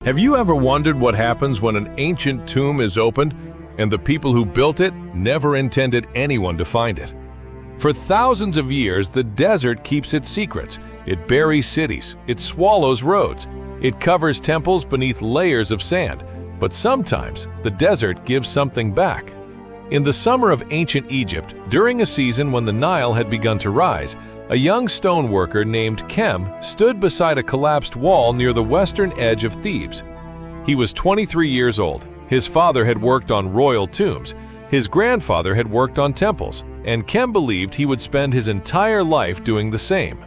Have you ever wondered what happens when an ancient tomb is opened and the people who built it never intended anyone to find it? For thousands of years, the desert keeps its secrets. It buries cities, it swallows roads, it covers temples beneath layers of sand. But sometimes, the desert gives something back. In the summer of ancient Egypt, during a season when the Nile had begun to rise, a young stone worker named Chem stood beside a collapsed wall near the western edge of Thebes. He was 23 years old. His father had worked on royal tombs. His grandfather had worked on temples, and Chem believed he would spend his entire life doing the same.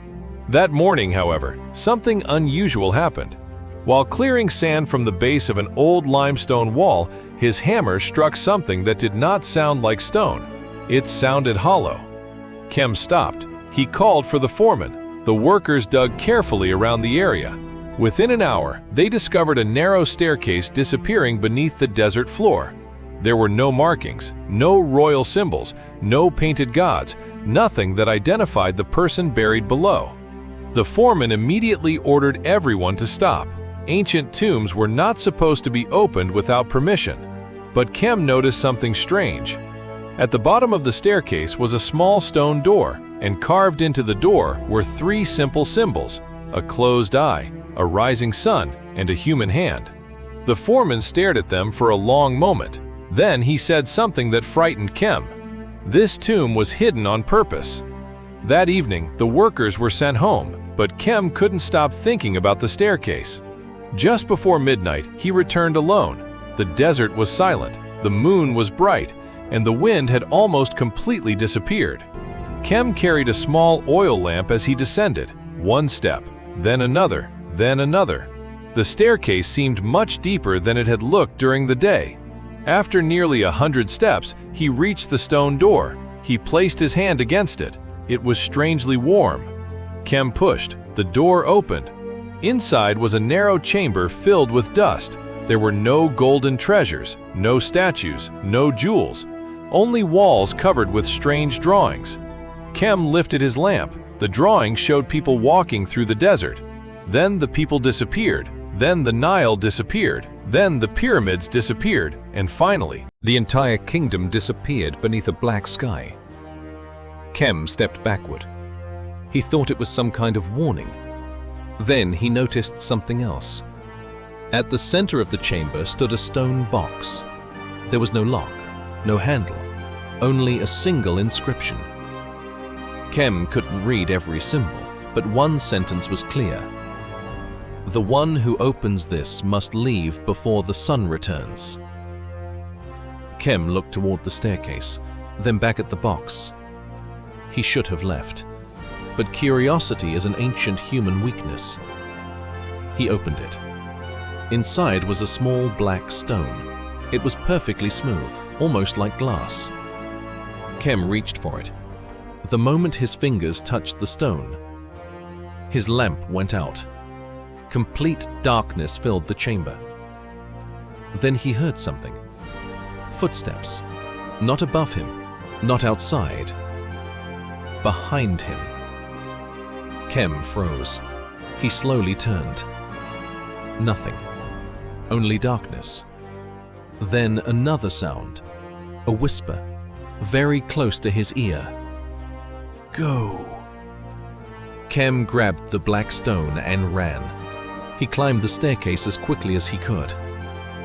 That morning, however, something unusual happened. While clearing sand from the base of an old limestone wall, his hammer struck something that did not sound like stone. It sounded hollow. Chem stopped. He called for the foreman. The workers dug carefully around the area. Within an hour, they discovered a narrow staircase disappearing beneath the desert floor. There were no markings, no royal symbols, no painted gods, nothing that identified the person buried below. The foreman immediately ordered everyone to stop. Ancient tombs were not supposed to be opened without permission. But Chem noticed something strange. At the bottom of the staircase was a small stone door, and carved into the door were three simple symbols: a closed eye, a rising sun, and a human hand. The foreman stared at them for a long moment. Then he said something that frightened Chem. This tomb was hidden on purpose. That evening, the workers were sent home, but Chem couldn't stop thinking about the staircase. Just before midnight, he returned alone. The desert was silent, the moon was bright, and the wind had almost completely disappeared. Chem carried a small oil lamp as he descended. One step, then another, then another. The staircase seemed much deeper than it had looked during the day. After nearly 100 steps, he reached the stone door. He placed his hand against it. It was strangely warm. Chem pushed. The door opened. Inside was a narrow chamber filled with dust. There were no golden treasures, no statues, no jewels, only walls covered with strange drawings. Chem lifted his lamp. The drawings showed people walking through the desert. Then the people disappeared. Then the Nile disappeared. Then the pyramids disappeared. And finally, the entire kingdom disappeared beneath a black sky. Chem stepped backward. He thought it was some kind of warning. Then he noticed something else. At the center of the chamber stood a stone box. There was no lock, no handle, only a single inscription. Chem couldn't read every symbol, but one sentence was clear. "The one who opens this must leave before the sun returns." Chem looked toward the staircase, then back at the box. He should have left, but curiosity is an ancient human weakness. He opened it. Inside was a small black stone. It was perfectly smooth, almost like glass. Chem reached for it. The moment his fingers touched the stone, his lamp went out. Complete darkness filled the chamber. Then he heard something. Footsteps. Not above him, not outside. Behind him. Chem froze. He slowly turned. Nothing. Only darkness. Then another sound. A whisper, very close to his ear. "Go." Chem grabbed the black stone and ran. He climbed the staircase as quickly as he could.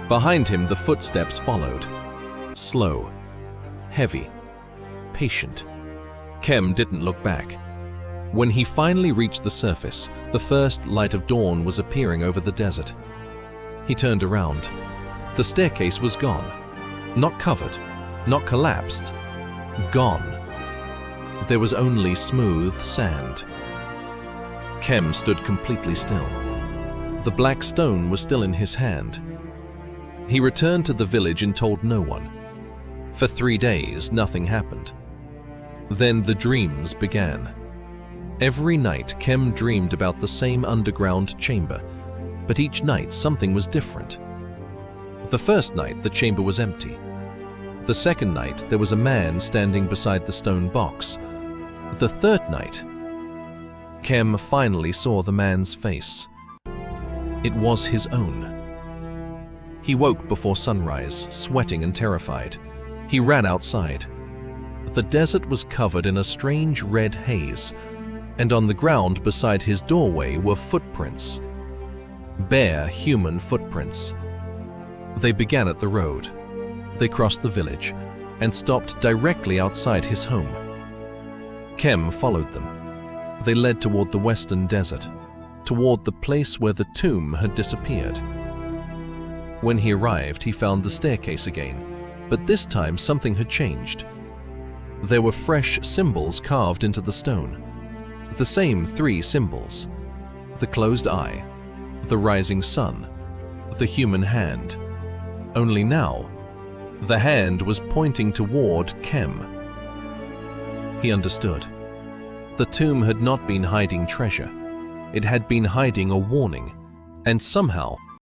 Behind him, the footsteps followed. Slow, heavy, patient. Chem didn't look back. When he finally reached the surface, the first light of dawn was appearing over the desert. He turned around. The staircase was gone. Not covered, not collapsed. Gone. There was only smooth sand. Chem stood completely still. The black stone was still in his hand. He returned to the village and told no one. For 3 days, nothing happened. Then the dreams began. Every night, Chem dreamed about the same underground chamber, but each night something was different. The first night, the chamber was empty. The second night, there was a man standing beside the stone box. The third night, Chem finally saw the man's face. It was his own. He woke before sunrise, sweating and terrified. He ran outside. The desert was covered in a strange red haze, and on the ground beside his doorway were footprints. Bare human footprints. They began at the road. They crossed the village and stopped directly outside his home. Kem followed them. They led toward the western desert, toward the place where the tomb had disappeared. When he arrived, he found the staircase again, but this time something had changed. There were fresh symbols carved into the stone. The same 3 symbols: the closed eye, the rising sun, the human hand. Only now, the hand was pointing toward Kem. He understood. The tomb had not been hiding treasure. It had been hiding a warning, and somehow